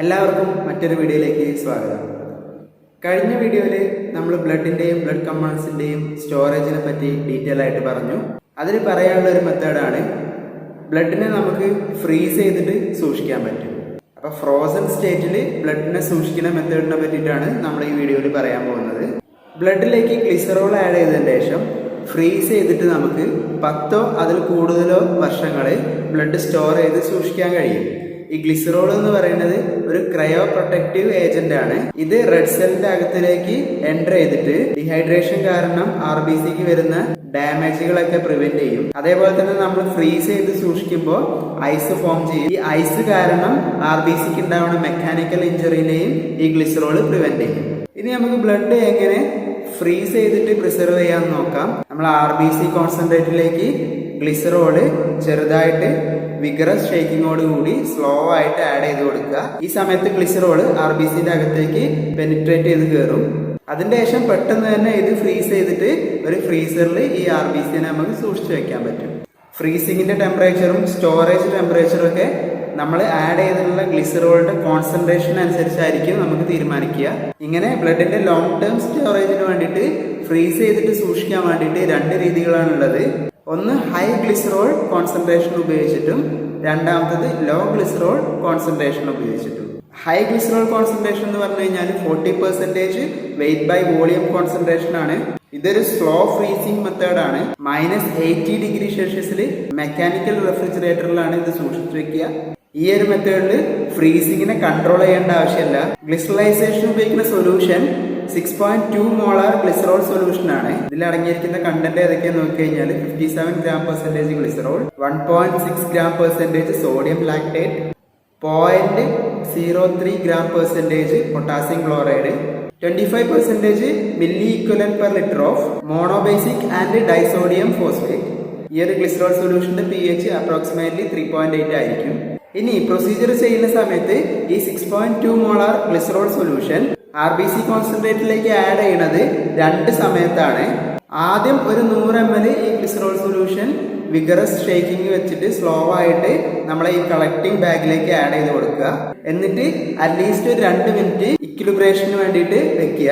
എല്ലാവർക്കും മറ്റൊരു വീഡിയോയിലേക്ക് സ്വാഗതം. കഴിഞ്ഞ വീഡിയോയിൽ നമ്മൾ ബ്ലഡിന്റെയും ബ്ലഡ് കമ്പൗണ്ട്സിന്റെയും സ്റ്റോറേജിനെ പറ്റി ഡീറ്റെയിൽ ആയിട്ട് പറഞ്ഞു. അതിന് പറയാനുള്ള ഒരു മെത്തേഡാണ് ബ്ലഡിനെ നമുക്ക് ഫ്രീസ് ചെയ്തിട്ട് സൂക്ഷിക്കാൻ പറ്റും. അപ്പോൾ ഫ്രോസൺ സ്റ്റേറ്റിൽ ബ്ലഡിനെ സൂക്ഷിക്കുന്ന മെത്തേഡിനെ പറ്റിയിട്ടാണ് നമ്മൾ ഈ വീഡിയോയിൽ പറയാൻ പോകുന്നത്. ബ്ലഡിലേക്ക് ഗ്ലിസറോൾ ആഡ് ചെയ്തതിന് ശേഷം ഫ്രീസ് ചെയ്തിട്ട് നമുക്ക് 10 അതിൽ കൂടുതലോ വർഷങ്ങൾ ബ്ലഡ് സ്റ്റോർ ചെയ്ത് സൂക്ഷിക്കാൻ കഴിയും. ഈ ഗ്ലിസറോൾ എന്ന് പറയുന്നത് ഒരു ക്രയോ പ്രൊട്ടക്റ്റീവ് ഏജന്റ് ആണ്. ഇത് റെഡ് സെല്ലിന്റെ അകത്തിലേക്ക് എൻ്റർ ചെയ്തിട്ട് ഡീഹൈഡ്രേഷൻ കാരണം RBCക്ക് വരുന്ന ഡാമേജുകളൊക്കെ പ്രിവെന്റ് ചെയ്യും. അതേപോലെ തന്നെ നമ്മൾ ഫ്രീസ് ചെയ്ത് സൂക്ഷിക്കുമ്പോൾ ഐസ് ഫോം ചെയ്യും. ഈ ഐസ് കാരണം RBCക്ക് ഉണ്ടാവുന്ന മെക്കാനിക്കൽ ഇഞ്ചറിനെയും ഈ ഗ്ലിസറോൾ പ്രിവെന്റ് ചെയ്യും. ഇനി നമുക്ക് ബ്ലഡ് എങ്ങനെ ഫ്രീസ് ചെയ്തിട്ട് പ്രിസർവ് ചെയ്യാന്ന് നോക്കാം. നമ്മൾ RBC കോൺസെൻട്രേറ്റിലേക്ക് ഗ്ലിസറോള് ചെറുതായിട്ട് വിഗറസ് ഷേക്കിങ്ങോട് കൂടി സ്ലോ ആയിട്ട് ആഡ് ചെയ്ത് കൊടുക്കുക. ഈ സമയത്ത് ഗ്ലിസറോള് RBCന്റെ അകത്തേക്ക് പെനിട്രേറ്റ് ചെയ്ത് കയറും. അതിന്റെ ശേഷം പെട്ടെന്ന് തന്നെ ഇത് ഫ്രീസ് ചെയ്തിട്ട് ഒരു ഫ്രീസറിൽ ഈ RBCനെ നമുക്ക് സൂക്ഷിച്ചു വെക്കാൻ പറ്റും. ഫ്രീസിങ്ങിന്റെ ടെമ്പറേച്ചറും സ്റ്റോറേജ് ടെമ്പറേച്ചറും ഒക്കെ നമ്മൾ ആഡ് ചെയ്തിട്ടുള്ള ഗ്ലിസറോളിന്റെ കോൺസെൻട്രേഷൻ അനുസരിച്ചായിരിക്കും നമുക്ക് തീരുമാനിക്കുക. ഇങ്ങനെ ബ്ലഡിന്റെ ലോങ് ടേം സ്റ്റോറേജിന് വേണ്ടിയിട്ട് ഫ്രീസ് ചെയ്തിട്ട് സൂക്ഷിക്കാൻ വേണ്ടിയിട്ട് 2 രീതികളാണുള്ളത്. ഒന്ന് ഹൈ ഗ്ലിസറോൾ കോൺസെൻട്രേഷൻ ഉപയോഗിച്ചിട്ടും രണ്ടാമത്തത് ലോ ഗ്ലിസറോൾ കോൺസെൻട്രേഷൻ ഉപയോഗിച്ചിട്ടും. ഹൈ ഗ്ലിസറോൾ കോൺസെൻട്രേഷൻ എന്ന് പറഞ്ഞു കഴിഞ്ഞാൽ 40% വെയിറ്റ് ബൈ വോളിയം കോൺസെൻട്രേഷൻ ആണ്. ഇതൊരു സ്ലോ ഫ്രീസിംഗ് മെത്തേഡാണ്. -80 ഡിഗ്രി സെൽഷ്യസിൽ മെക്കാനിക്കൽ റെഫ്രിജറേറ്ററിലാണ് ഇത് സൂക്ഷിച്ചു വെക്കുക. ഈ ഒരു മെത്തേഡിൽ ഫ്രീസിങ്ങിനെ കൺട്രോൾ ചെയ്യേണ്ട ആവശ്യമില്ല. ഗ്ലിസറലൈസേഷൻ ഉപയോഗിക്കുന്ന സൊല്യൂഷൻ 6.2 മോളാർ ഗ്ലിസറോൾ സൊല്യൂഷൻ ആണ്. ഇതിൽ അടങ്ങിയിരിക്കുന്ന കണ്ടന്റ് ഏതൊക്കെയാന്ന് നോക്കി കഴിഞ്ഞാൽ 57 gram% glycerol, 1.6 gram% sodium lactate, 0.03 gram% potassium chloride, 25% milli equivalent per litre of monobasic and disodium phosphate. ഈ ഒരു ഗ്ലിസറോൾ സൊല്യൂഷന്റെ pH അപ്രോക്സിമേറ്റ്ലി 3.8 ആയിരിക്കും. ഇനി പ്രൊസീജിയർ ചെയ്യുന്ന സമയത്ത് ഈ 6.2 മോളാർ ഗ്ലിസറോൾ സൊല്യൂഷൻ RBC കോൺസെൻട്രേറ്റിലേക്ക് ആഡ് ചെയ്യുന്നത് 2 സമയത്താണ്. ആദ്യം ഒരു 100 ml ഈ ഗ്ലിസറോൾ സൊല്യൂഷൻ വിഗറസ് ഷേക്കിംഗ് വെച്ചിട്ട് സ്ലോ ആയിട്ട് നമ്മളെ ഈ കളക്ടിംഗ് ബാഗിലേക്ക് ആഡ് ചെയ്ത് കൊടുക്കുക. എന്നിട്ട് അറ്റ്ലീസ്റ്റ് ഒരു 2 മിനിറ്റ് ഇക്വിലിബ്രേഷന് വേണ്ടിയിട്ട് വെക്കുക.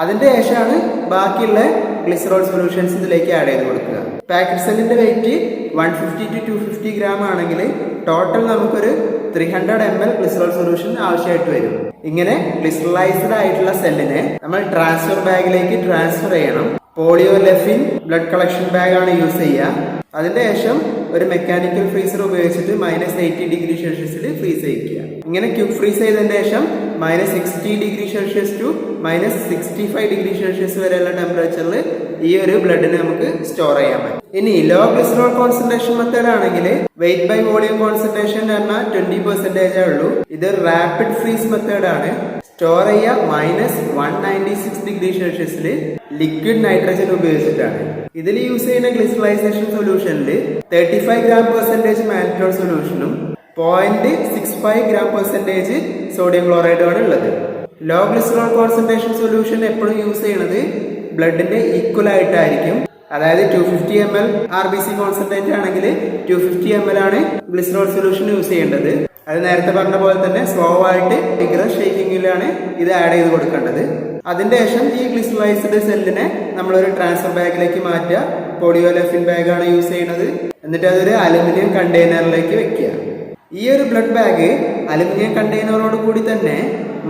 അതിന്റെ ശേഷമാണ് ബാക്കിയുള്ള ഗ്ലിസറോൾ സൊല്യൂഷൻസ് ഇതിലേക്ക് ആഡ് ചെയ്ത് കൊടുക്കുക. പാക്കറ്റ് സെല്ലിന്റെ വെയിറ്റ് 150 to 250 gram ആണെങ്കിൽ ടോട്ടൽ നമുക്കൊരു 300 ml ഗ്ലിസറോൾ സൊല്യൂഷൻ ആവശ്യമായിട്ട് വരും. ഇങ്ങനെ ഗ്ലിസറലൈസ്ഡ് ആയിട്ടുള്ള സെല്ലിനെ നമ്മൾ ട്രാൻസ്ഫർ ബാഗിലേക്ക് ട്രാൻസ്ഫർ ചെയ്യണം. പോളിയോലെഫിൻ ബ്ലഡ് കളക്ഷൻ ബാഗ് ആണ് യൂസ് ചെയ്യുക. അതിന്റെ ശേഷം ഒരു മെക്കാനിക്കൽ ഫ്രീസർ ഉപയോഗിച്ചിട്ട് -80 ഡിഗ്രി സെൽഷ്യസിൽ ഫ്രീസ് ചെയ്യിക്കുക. ഇങ്ങനെ ക്യൂബ് ഫ്രീസ് ചെയ്തതിന്റെ ശേഷം -60 degree Celsius to -65 degree Celsius വരെയുള്ള ടെമ്പറേച്ചറിൽ ഈ ഒരു ബ്ലഡിനെ നമുക്ക് സ്റ്റോർ ചെയ്യാൻ പറ്റും. ഇനി ലോ ഗ്ലിസറോൾ കോൺസെൻട്രേഷൻ മെത്തേഡ് ആണെങ്കിൽ വെയിറ്റ് ബൈ വോളിയം കോൺസെൻട്രേഷൻ പറഞ്ഞാൽ 20% ഉള്ളൂ. ഇത് റാപ്പിഡ് ഫ്രീസ് മെത്തേഡ് ആണ്. സ്റ്റോർ ചെയ്യുക -196 ഡിഗ്രി സെൽഷ്യസിൽ ലിക്വിഡ് നൈട്രജൻ ഉപയോഗിച്ചിട്ടാണ്. ഇതിൽ യൂസ് ചെയ്യുന്ന ഗ്ലിസറലൈസേഷൻ സൊല്യൂഷനിൽ 35 gram% മാലിറ്റോൾ സൊല്യൂഷനും 0.65 gram% സോഡിയം ക്ലോറൈഡും ആണ് ഉള്ളത്. ലോ ഗ്ലിസറോൾ കോൺസെൻട്രേഷൻ സൊല്യൂഷൻ എപ്പോഴും യൂസ് ചെയ്യുന്നത് ബ്ലഡിന്റെ ഈക്വൽ ആയിട്ടായിരിക്കും. അതായത് 250 ml RBC കോൺസെൻട്രേറ്റ് ആണെങ്കിൽ 250 ml ആണ് ഗ്ലിസറോൾ സൊല്യൂഷൻ യൂസ് ചെയ്യേണ്ടത്. അത് നേരത്തെ പറഞ്ഞ പോലെ തന്നെ സ്ലോ ആയിട്ട് വിഗറസ് ഷേക്കിങ്ങിലാണ് ഇത് ആഡ് ചെയ്ത് കൊടുക്കേണ്ടത്. അതിന്റെ ശേഷം ഈ ഗ്ലിസറലൈസ്ഡ് സെല്ലിനെ നമ്മളൊരു ട്രാൻസ്ഫർ ബാഗിലേക്ക് മാറ്റുക. പോളിയോലെഫിൻ ബാഗാണ് യൂസ് ചെയ്യുന്നത്. എന്നിട്ട് അതൊരു അലുമിനിയം കണ്ടെയ്നറിലേക്ക് വെക്കുക. ഈ ഒരു ബ്ലഡ് ബാഗ് അലുമിനിയം കണ്ടെയ്നറോട് കൂടി തന്നെ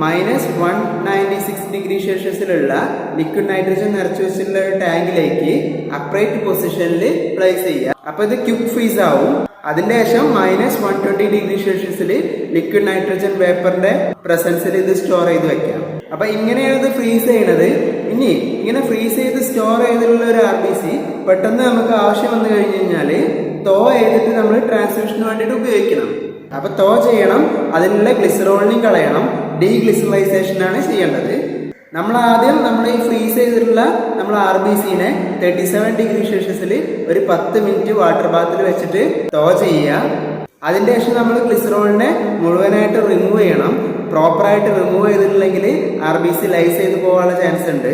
-196 ഡിഗ്രി സെൽഷ്യസിലുള്ള ലിക്വിഡ് നൈട്രജൻ നിറച്ചു വെച്ചിട്ടുള്ള ഒരു ടാങ്കിലേക്ക് അപ്രൈറ്റ് പൊസിഷനിൽ പ്ലേസ് ചെയ്യുക. അപ്പൊ ഇത് ക്യൂബ് ഫ്രീസ് ആവും. അതിന്റെ ശേഷം -120 ഡിഗ്രി സെൽഷ്യസിൽ ലിക്വിഡ് നൈട്രജൻ വേപ്പറിന്റെ പ്രസൻസിൽ ഇത് സ്റ്റോർ ചെയ്ത് വെക്കാം. അപ്പൊ ഇങ്ങനെയാണ് ഇത് ഫ്രീസ് ചെയ്യണത്. ഇനി ഇങ്ങനെ ഫ്രീസ് ചെയ്ത് സ്റ്റോർ ചെയ്തിട്ടുള്ള ഒരു RBC പെട്ടെന്ന് നമുക്ക് ആവശ്യം വന്നു കഴിഞ്ഞു കഴിഞ്ഞാല് തോ ചെയ്തിട്ട് നമ്മൾ ട്രാൻസ്ഫ്യൂഷന് വേണ്ടിയിട്ട് ഉപയോഗിക്കണം. അപ്പൊ തോ ചെയ്യണം, അതിനുള്ള ഗ്ലിസറോളിനും കളയണം. ഡീഗ്ലിസറലൈസേഷൻ ആണ് ചെയ്യേണ്ടത്. നമ്മൾ ആദ്യം ഈ ഫ്രീസ് ചെയ്തിട്ടുള്ള RBCനെ 37 ഡിഗ്രി സെൽഷ്യസിൽ ഒരു 10 മിനിറ്റ് വാട്ടർ ബാത്തിൽ വെച്ചിട്ട് തോ ചെയ്യുക. അതിന്റെ ശേഷം നമ്മൾ ഗ്ലിസറോളിനെ മുഴുവനായിട്ട് റിമൂവ് ചെയ്യണം. പ്രോപ്പറായിട്ട് റിമൂവ് ചെയ്തിട്ടില്ലെങ്കിൽ RBC ലൈസ് ചെയ്ത് പോകാനുള്ള ചാൻസ് ഉണ്ട്.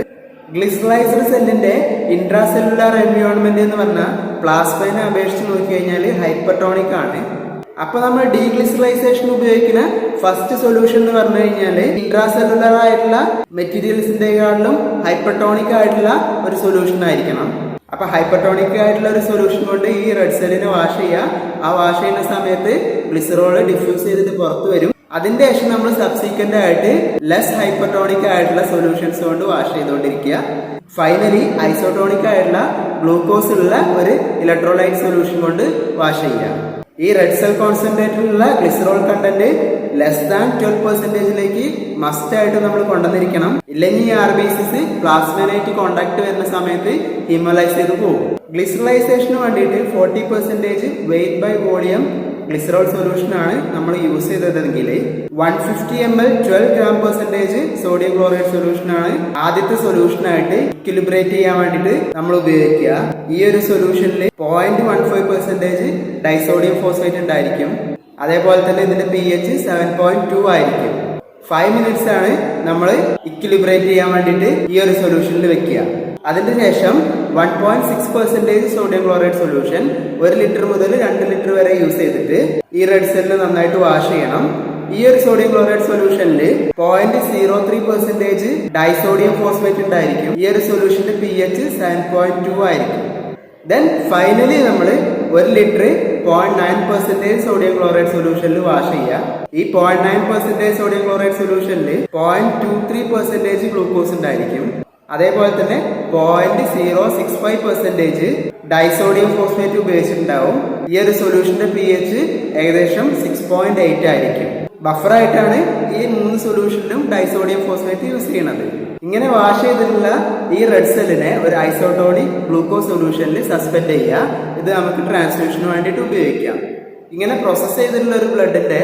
ഗ്ലിസറലൈസ്ഡ് സെല്ലിന്റെ ഇൻട്രാസെല്ലുലാർ എൻവയോൺമെന്റ് എന്ന് പറഞ്ഞാൽ പ്ലാസ്മയെ അപേക്ഷിച്ച് നോക്കി കഴിഞ്ഞാൽ ഹൈപ്പർട്ടോണിക് ആണ്. അപ്പൊ നമ്മൾ ഡീഗ്ലിസറൈസേഷൻ ഉപയോഗിക്കുന്ന ഫസ്റ്റ് സൊല്യൂഷൻ എന്ന് പറഞ്ഞു കഴിഞ്ഞാൽ ഇൻട്രാസെല്ലുലർ ആയിട്ടുള്ള മെറ്റീരിയൽസിന്റെക്കാളും ഹൈപ്പർട്ടോണിക് ആയിട്ടുള്ള ഒരു സൊല്യൂഷൻ ആയിരിക്കണം. അപ്പൊ ഹൈപ്പർട്ടോണിക് ആയിട്ടുള്ള ഒരു സൊല്യൂഷൻ കൊണ്ട് ഈ റെഡ് സെല്ലിനെ വാഷ് ചെയ്യുക. ആ വാഷ് ചെയ്യുന്ന സമയത്ത് ഗ്ലിസറോള് ഡിഫ്യൂസ് ചെയ്തിട്ട് പുറത്തു വരും. അതിന്റെ ശേഷം നമ്മൾ സബ്സീക്വന്റ് ആയിട്ട് ലെസ് ഹൈപ്പർട്ടോണിക് ആയിട്ടുള്ള സൊല്യൂഷൻസ് കൊണ്ട് വാഷ് ചെയ്തുകൊണ്ടിരിക്കുക. ഫൈനലി ഐസോട്ടോണിക് ആയിട്ടുള്ള ഗ്ലൂക്കോസ് ഉള്ള ഒരു ഇലക്ട്രോലൈറ്റ് സൊല്യൂഷൻ കൊണ്ട് വാഷ് ചെയ്യുക. ഈ റെഡ് സെൽ കോൺസെൻട്രേറ്റിലുള്ള glycerol content less than 12% must ആയിട്ട് നമ്മൾ കൊണ്ടുവന്നിരിക്കണം. ഇല്ലെങ്കിൽ ഈ RBCs പ്ലാസ്മനായിട്ട് കോണ്ടാക്ട് വരുന്ന സമയത്ത് ഹീമോലൈസ് ചെയ്ത് പോകും. ഗ്ലിസറലൈസേഷന് വേണ്ടിയിട്ട് 40% weight by volume glycerol solution ആണ് നമ്മൾ യൂസ് ചെയ്തതെങ്കിൽ 150 ml 12 gram% sodium chloride solution ആണ് ആദ്യത്തെ സൊല്യൂഷൻ ആയിട്ട് ഇക്വിലിബ്രേറ്റ് ചെയ്യാൻ വേണ്ടിയിട്ട് നമ്മൾ ഉപയോഗിക്കുക. ഈ ഒരു സൊല്യൂഷനിൽ 0.15% ഡൈസോഡിയം ഫോസ്ഫേറ്റ് ഉണ്ടായിരിക്കും. അതേപോലെ തന്നെ ഇതിന്റെ pH 7.2 ആയിരിക്കും. 5 minutes ആണ് നമ്മൾ ഇക്വിലിബ്രേറ്റ് ചെയ്യാൻ വേണ്ടിയിട്ട് ഈ ഒരു സൊല്യൂഷനിൽ വെക്കുക. അതിന്റെ ശേഷം 1.6% സോഡിയം ക്ലോറൈഡ് സൊല്യൂഷൻ 1 ലിറ്റർ മുതൽ 2 ലിറ്റർ വരെ യൂസ് ചെയ്തിട്ട് ഈ റെഡ് സെല്ലിന് നന്നായിട്ട് വാഷ് ചെയ്യണം. ഈ ഒരു സോഡിയം ക്ലോറൈഡ് സൊല്യൂഷനിൽ 0.03% ഡൈസോഡിയം ഫോസ്ഫേറ്റ് ഉണ്ടായിരിക്കും. ഈ ഒരു സൊല്യൂഷന്റെ pH 7.2 ആയിരിക്കും. ദെൻ ഫൈനലി നമ്മൾ 1 ലിറ്റർ 0.9% സോഡിയം ക്ലോറൈഡ് സൊല്യൂഷനിൽ വാഷ് ചെയ്യുക. ഈ 0.9% സോഡിയം ക്ലോറൈഡ് സൊല്യൂഷനിൽ 0.23% ഗ്ലൂക്കോസ് ഉണ്ടായിരിക്കും. അതേപോലെ തന്നെ 0.065% ഡൈസോഡിയം ഫോസ്ഫേറ്റ് ഉപയോഗിച്ചിട്ടുണ്ടാവും. ഈ ഒരു സൊല്യൂഷന്റെ pH ഏകദേശം 6.8 ആയിരിക്കും. ബഫറായിട്ടാണ് ഈ 3 സൊല്യൂഷനിലും ഡൈസോഡിയം ഫോസ്ഫേറ്റ് യൂസ് ചെയ്യുന്നത്. ഇങ്ങനെ വാഷ് ചെയ്തിട്ടുള്ള ഈ റെഡ് സെല്ലിനെ ഒരു ഐസോട്ടോണിക് ഗ്ലൂക്കോസ് സൊല്യൂഷനിൽ സസ്പെൻഡ് ചെയ്യുക. ഇത് നമുക്ക് ട്രാൻസ്ഫ്യൂഷന് വേണ്ടിയിട്ട് ഉപയോഗിക്കാം. ഇങ്ങനെ പ്രോസസ് ചെയ്തിട്ടുള്ള ഒരു ബ്ലഡിന്റെ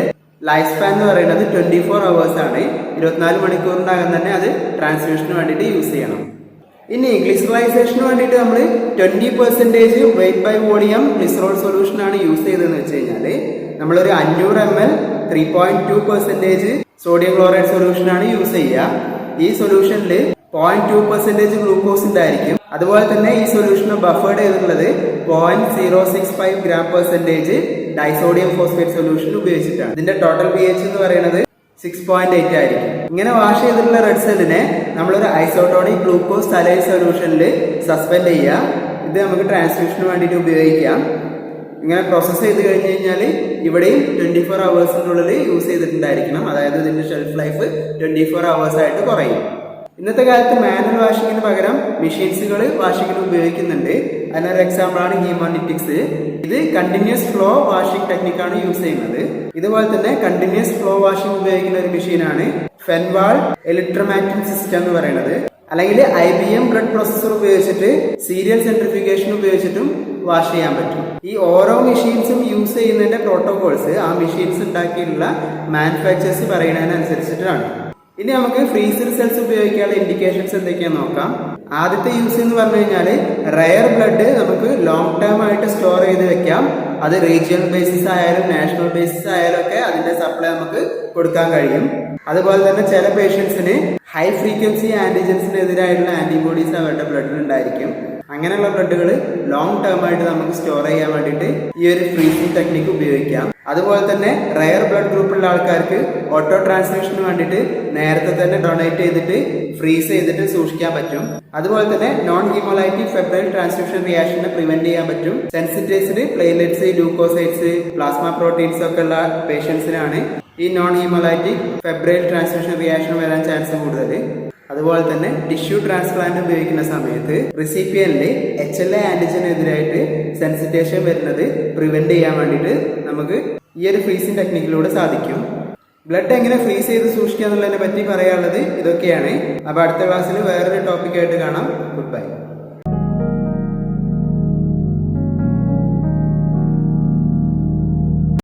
ലൈഫ് സ്പാൻ എന്ന് പറയുന്നത് 24 hours ആണ്. 24 മണിക്കൂറിനകം തന്നെ അത് ട്രാൻസ്ഫ്യൂഷന് വേണ്ടിയിട്ട് യൂസ് ചെയ്യണം. ഇനി ഗ്ലിസറലൈസേഷന് വേണ്ടിയിട്ട് നമ്മൾ 20% weight by volume glycerol solution ആണ് യൂസ് ചെയ്തതെന്ന് വെച്ച് കഴിഞ്ഞാൽ നമ്മളൊരു 500 ml 3.2% സോഡിയം ക്ലോറൈഡ് സൊല്യൂഷൻ ആണ് യൂസ് ചെയ്യുക. ഈ സൊല്യൂഷനിൽ 0.2% ഗ്ലൂക്കോസ് ഉണ്ടായിരിക്കും. അതുപോലെ തന്നെ ഈ സൊല്യൂഷനെ ബഫേർഡ് ചെയ്തിട്ടുള്ളത് 0.065 gram% ഡൈസോഡിയം ഫോസ്ഫേറ്റ് സൊല്യൂഷൻ ഉപയോഗിച്ചിട്ടാണ്. ഇതിന്റെ ടോട്ടൽ pH എന്ന് പറയുന്നത് 6.8 ആയിരിക്കും. ഇങ്ങനെ വാഷ് ചെയ്തിട്ടുള്ള റെഡ് സെല്ലിനെ നമ്മളൊരു ഐസോട്ടോണിക് ഗ്ലൂക്കോസ് സലൈൻ സൊല്യൂഷനിൽ സസ്പെൻഡ് ചെയ്യുക. ഇത് നമുക്ക് ട്രാൻസ്ഫ്യൂഷന് വേണ്ടിയിട്ട് ഉപയോഗിക്കാം. ഇങ്ങനെ പ്രോസസ് ചെയ്ത് കഴിഞ്ഞ് കഴിഞ്ഞാൽ ഇവിടെയും 24 hours യൂസ് ചെയ്തിട്ടുണ്ടായിരിക്കണം. അതായത് ഇതിന്റെ ഷെൽഫ് ലൈഫ് 24 hours ആയിട്ട് കുറയും. ഇന്നത്തെ കാലത്ത് മാനുവൽ വാഷിങ്ങിന് പകരം മെഷീൻസുകൾ വാഷിങ്ങിന് ഉപയോഗിക്കുന്നുണ്ട്. അതിനൊരു എക്സാമ്പിൾ ആണ് ഹീമോനിറ്റിക്സ്. ഇത് കണ്ടിന്യൂസ് ഫ്ലോ വാഷിംഗ് ടെക്നിക്കാണ് യൂസ് ചെയ്യുന്നത്. ഇതുപോലെ തന്നെ കണ്ടിന്യൂസ് ഫ്ലോ വാഷിംഗ് ഉപയോഗിക്കുന്ന ഒരു മെഷീനാണ് ഫെൻവാൾ ഇലക്ട്രോമാറ്റിക് സിസ്റ്റം എന്ന് പറയുന്നത്. അല്ലെങ്കിൽ IBM ബ്ലഡ് പ്രോസസർ ഉപയോഗിച്ചിട്ട് സീരിയൽ സെൻട്രിഫ്യൂഗേഷൻ ഉപയോഗിച്ചിട്ടും വാഷ് ചെയ്യാൻ പറ്റും. ഈ ഓരോ മെഷീൻസും യൂസ് ചെയ്യുന്നതിന്റെ പ്രോട്ടോകോൾസ് ആ മെഷീൻസ് ഉണ്ടാക്കിയിട്ടുള്ള മാനുഫാക്ചേഴ്സ് പറയുന്നതിനനുസരിച്ചിട്ടാണ്. ഇനി നമുക്ക് ഫ്രീസർ സെൽസ് ഉപയോഗിക്കാനുള്ള ഇൻഡിക്കേഷൻസ് എന്തൊക്കെയാന്ന് നോക്കാം. ആദ്യത്തെ യൂസ് എന്ന് പറഞ്ഞു കഴിഞ്ഞാൽ റയർ ബ്ലഡ് നമുക്ക് ലോങ് ടേം ആയിട്ട് സ്റ്റോർ ചെയ്ത് വെക്കാം. അത് റീജിയണൽ ബേസിസ് ആയാലും നാഷണൽ ബേസിസ് ആയാലും ഒക്കെ അതിന്റെ സപ്ലൈ നമുക്ക് കൊടുക്കാൻ കഴിയും. അതുപോലെ തന്നെ ചില പേഷ്യൻസിന് ഹൈ ഫ്രീക്വൻസി ആന്റിജൻസിനെതിരായിട്ടുള്ള ആന്റിബോഡീസ് അവരുടെ ബ്ലഡിൽ ഉണ്ടായിരിക്കും. അങ്ങനെയുള്ള ബ്ലഡുകൾ ലോങ് ടേം ആയിട്ട് നമുക്ക് സ്റ്റോർ ചെയ്യാൻ വേണ്ടിയിട്ട് ഈ ഒരു ഫ്രീസിംഗ് ടെക്നിക്ക് ഉപയോഗിക്കാം. അതുപോലെ തന്നെ റയർ ബ്ലഡ് ഗ്രൂപ്പുള്ള ആൾക്കാർക്ക് ഓട്ടോ ട്രാൻസ്ഫ്യൂഷന് വേണ്ടിയിട്ട് നേരത്തെ തന്നെ ഡൊണേറ്റ് ചെയ്തിട്ട് ഫ്രീസ് ചെയ്തിട്ട് സൂക്ഷിക്കാൻ പറ്റും. അതുപോലെ തന്നെ നോൺ ഹീമോലൈറ്റിക് ഫെബ്രൈൽ ട്രാൻസ്ഫ്യൂഷൻ റിയാക്ഷനെ പ്രിവെന്റ് ചെയ്യാൻ പറ്റും. Sensitised platelets, leucocytes, plasma proteins ഒക്കെ ഉള്ള പേഷ്യൻസിനാണ് ഈ non haemolytic febrile transfusion reaction വരാൻ ചാൻസ് കൂടുതൽ. അതുപോലെ തന്നെ ടിഷ്യൂ ട്രാൻസ്പ്ലാന്റ് ഉപയോഗിക്കുന്ന സമയത്ത് റിസിപ്പിയനിൽ HLA ആന്റിജനെതിരായിട്ട് സെൻസിറ്റേഷൻ വരുന്നത് പ്രിവെന്റ് ചെയ്യാൻ വേണ്ടിയിട്ട് നമുക്ക് ഈ ഒരു ഫ്രീസിംഗ് ടെക്നിക്കിലൂടെ സാധിക്കും. ബ്ലഡ് എങ്ങനെ ഫ്രീസ് ചെയ്ത് സൂക്ഷിക്കുക എന്നുള്ളതിനെ പറ്റി പറയാനുള്ളത് ഇതൊക്കെയാണ്. അപ്പൊ അടുത്ത ക്ലാസ്സിൽ വേറൊരു ടോപ്പിക്കായിട്ട് കാണാം. Good bye.